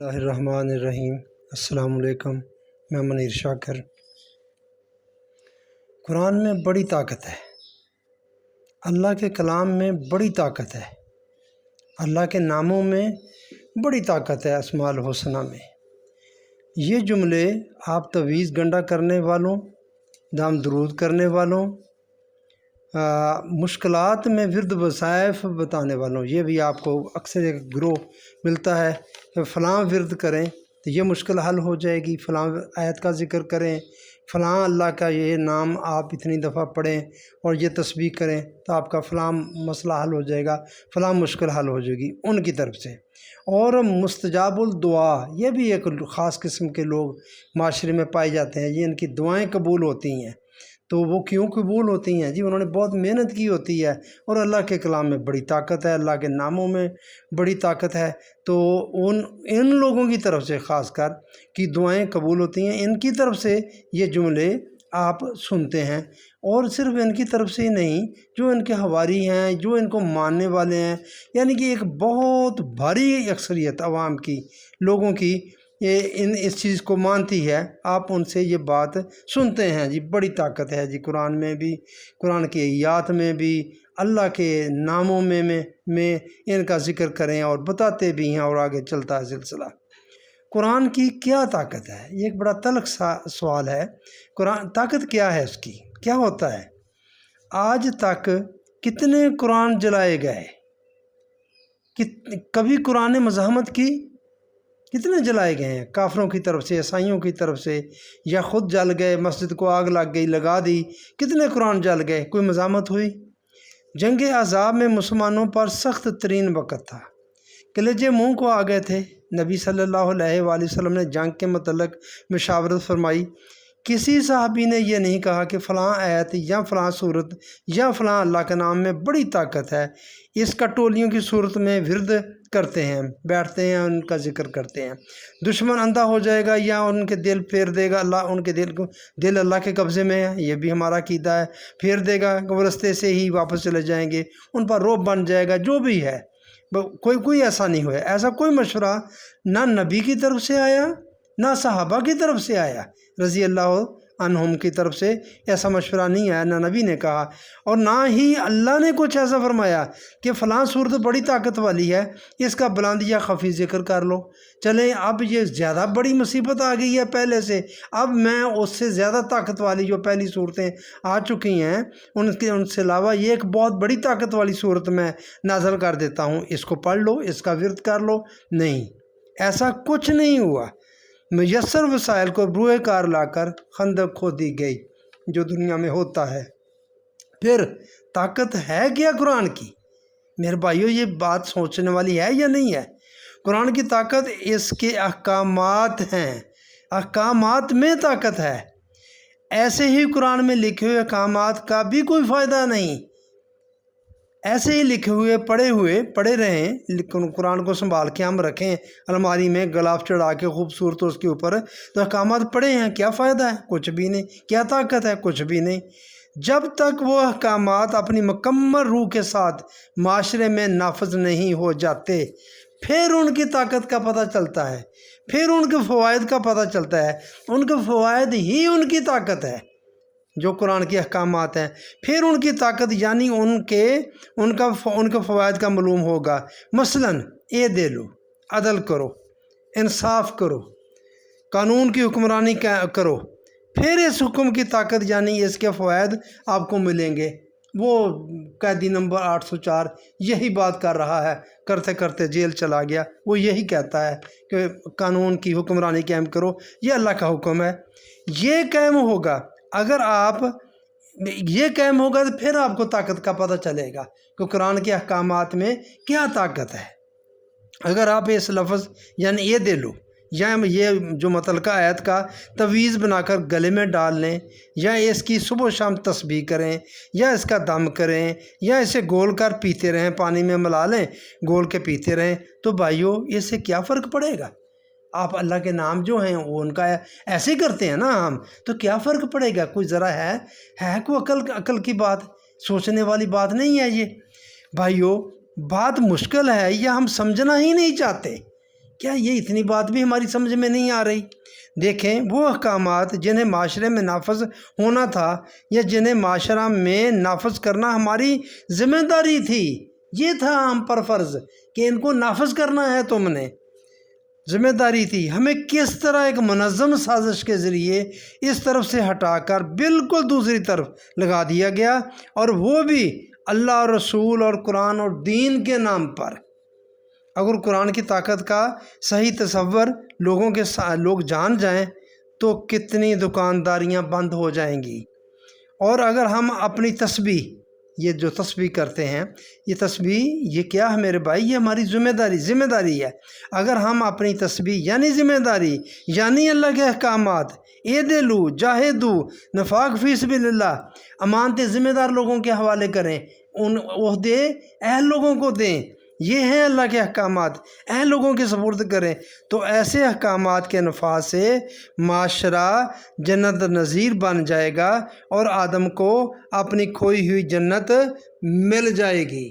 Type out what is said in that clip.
اللہ الرحمن الرحیم۔ السلام علیکم، میں منیر شاکر۔ قرآن میں بڑی طاقت ہے، اللہ کے کلام میں بڑی طاقت ہے، اللہ کے ناموں میں بڑی طاقت ہے، اسماء الحسنہ میں۔ یہ جملے آپ تویز گنڈا کرنے والوں، دام درود کرنے والوں، مشکلات میں ورد وظائف بتانے والوں، یہ بھی آپ کو اکثر ایک گروہ ملتا ہے کہ فلاں ورد کریں تو یہ مشکل حل ہو جائے گی، فلاں آیت کا ذکر کریں، فلاں اللہ کا یہ نام آپ اتنی دفعہ پڑھیں اور یہ تسبیح کریں تو آپ کا فلاں مسئلہ حل ہو جائے گا، فلاں مشکل حل ہو جائے گی ان کی طرف سے۔ اور مستجاب الدعا، یہ بھی ایک خاص قسم کے لوگ معاشرے میں پائے جاتے ہیں، یہ ان کی دعائیں قبول ہوتی ہیں۔ تو وہ کیوں قبول ہوتی ہیں؟ جی انہوں نے بہت محنت کی ہوتی ہے، اور اللہ کے کلام میں بڑی طاقت ہے، اللہ کے ناموں میں بڑی طاقت ہے، تو ان لوگوں کی طرف سے خاص کر کی دعائیں قبول ہوتی ہیں، ان کی طرف سے یہ جملے آپ سنتے ہیں۔ اور صرف ان کی طرف سے ہی نہیں، جو ان کے حواری ہیں، جو ان کو ماننے والے ہیں، یعنی کہ ایک بہت بھاری اکثریت عوام کی لوگوں کی اس چیز کو مانتی ہے، آپ ان سے یہ بات سنتے ہیں۔ جی بڑی طاقت ہے جی قرآن میں بھی، قرآن کی آیات میں بھی، اللہ کے ناموں میں ان کا ذکر کریں اور بتاتے بھی ہیں، اور آگے چلتا ہے سلسلہ۔ قرآن کی کیا طاقت ہے؟ یہ ایک بڑا تلخ سوال ہے۔ قرآن طاقت کیا ہے؟ اس کی کیا ہوتا ہے؟ آج تک کتنے قرآن جلائے گئے؟ کبھی قرآن نے مزاحمت کی؟ کتنے جلائے گئے ہیں؟ کافروں کی طرف سے، عیسائیوں کی طرف سے، یا خود جل گئے، مسجد کو آگ لگ گئی، لگا دی۔ کتنے قرآن جل گئے؟ کوئی مزاحمت ہوئی؟ جنگ احزاب میں مسلمانوں پر سخت ترین وقت تھا، کلیجے منہ کو آ گئے تھے۔ نبی صلی اللہ علیہ وآلہ وسلم نے جنگ کے متعلق مشاورت فرمائی۔ کسی صحابی نے یہ نہیں کہا کہ فلاں آیت یا فلاں صورت یا فلاں اللہ کے نام میں بڑی طاقت ہے، اس کا ٹولیوں کی صورت میں ورد کرتے ہیں، بیٹھتے ہیں، ان کا ذکر کرتے ہیں۔ دشمن اندھا ہو جائے گا یا ان کے دل پھیر دے گا، اللہ ان کے دل اللہ کے قبضے میں ہے، یہ بھی ہمارا عقیدہ ہے، پھیر دے گا، وہ رستے سے ہی واپس چلے جائیں گے، ان پر رعب بن جائے گا، جو بھی ہے۔ کوئی ایسا نہیں ہوا، ایسا کوئی مشورہ نہ نبی کی طرف سے آیا، نہ صحابہ کی طرف سے آیا رضی اللہ عنہم کی طرف سے، ایسا مشورہ نہیں آیا، نہ نبی نے کہا، اور نہ ہی اللہ نے کچھ ایسا فرمایا کہ فلاں صورت بڑی طاقت والی ہے، اس کا بلند یا خفی ذکر کر لو۔ چلیں اب یہ زیادہ بڑی مصیبت آ گئی ہے پہلے سے، اب میں اس سے زیادہ طاقت والی جو پہلی صورتیں آ چکی ہیں ان سے علاوہ یہ ایک بہت بڑی طاقت والی صورت میں نازل کر دیتا ہوں، اس کو پڑھ لو، اس کا ورد کر لو۔ نہیں، ایسا کچھ نہیں ہوا۔ میسر وسائل کو بروئے کار لا کر خندق کھودی گئی، جو دنیا میں ہوتا ہے۔ پھر طاقت ہے کیا قرآن کی؟ میرے بھائیو، یہ بات سوچنے والی ہے یا نہیں ہے؟ قرآن کی طاقت اس کے احکامات ہیں، احکامات میں طاقت ہے۔ ایسے ہی قرآن میں لکھے ہوئے احکامات کا بھی کوئی فائدہ نہیں، ایسے ہی لکھے ہوئے پڑھے رہیں، لیکن قرآن کو سنبھال کے ہم رکھیں الماری میں غلاف چڑھا کے خوبصورت اس کے اوپر، تو احکامات پڑھے ہیں، کیا فائدہ ہے؟ کچھ بھی نہیں۔ کیا طاقت ہے؟ کچھ بھی نہیں۔ جب تک وہ احکامات اپنی مکمل روح کے ساتھ معاشرے میں نافذ نہیں ہو جاتے، پھر ان کی طاقت کا پتہ چلتا ہے، پھر ان کے فوائد کا پتہ چلتا ہے۔ ان کے فوائد ہی ان کی طاقت ہے، جو قرآن کے احکامات ہیں، پھر ان کی طاقت یعنی ان کے فوائد کا معلوم ہوگا۔ مثلاً دے لو، عدل کرو، انصاف کرو، قانون کی حکمرانی کرو، پھر اس حکم کی طاقت یعنی اس کے فوائد آپ کو ملیں گے۔ وہ قیدی نمبر 804 یہی بات کر رہا ہے، کرتے کرتے جیل چلا گیا، وہ یہی کہتا ہے کہ قانون کی حکمرانی قائم کرو، یہ اللہ کا حکم ہے۔ یہ قائم ہوگا، اگر آپ یہ قائم ہوگا تو پھر آپ کو طاقت کا پتہ چلے گا کہ قرآن کے احکامات میں کیا طاقت ہے۔ اگر آپ اس لفظ یعنی یہ دے لو یا یہ جو متعلقہ آیت کا تویز بنا کر گلے میں ڈال لیں، یا اس کی صبح و شام تسبیح کریں، یا اس کا دم کریں، یا اسے گول کر پیتے رہیں، پانی میں ملا لیں، گول کے پیتے رہیں، تو بھائیو اس سے کیا فرق پڑے گا؟ آپ اللہ کے نام جو ہیں وہ ان کا ایسے ہی کرتے ہیں نا ہم، تو کیا فرق پڑے گا؟ کوئی ذرا ہے کوئی عقل کی بات، سوچنے والی بات نہیں ہے یہ۔ بھائیو بات مشکل ہے، یا ہم سمجھنا ہی نہیں چاہتے، کیا یہ اتنی بات بھی ہماری سمجھ میں نہیں آ رہی؟ دیکھیں وہ احکامات جنہیں معاشرے میں نافذ ہونا تھا یا جنہیں معاشرہ میں نافذ کرنا ہماری ذمہ داری تھی، یہ تھا ہم پر فرض کہ ان کو نافذ کرنا ہے، تم نے ذمہ داری تھی، ہمیں کس طرح ایک منظم سازش کے ذریعے اس طرف سے ہٹا کر بالکل دوسری طرف لگا دیا گیا، اور وہ بھی اللہ اور رسول اور قرآن اور دین کے نام پر۔ اگر قرآن کی طاقت کا صحیح تصور لوگ جان جائیں تو کتنی دکانداریاں بند ہو جائیں گی۔ اور اگر ہم اپنی تسبیح، یہ جو تسبیح کرتے ہیں، یہ تسبیح یہ کیا ہے میرے بھائی؟ یہ ہماری ذمہ داری ہے۔ اگر ہم اپنی تسبیح یعنی ذمہ داری یعنی اللہ کے احکامات، اعدلو جاہدو نفاق فی سبیل اللہ، امانتیں ذمہ دار لوگوں کے حوالے کریں، ان عہدے اہل لوگوں کو دیں، یہ ہیں اللہ کے احکامات، اہل لوگوں کے سپرد کریں، تو ایسے احکامات کے نفاذ سے معاشرہ جنت نظیر بن جائے گا اور آدم کو اپنی کھوئی ہوئی جنت مل جائے گی۔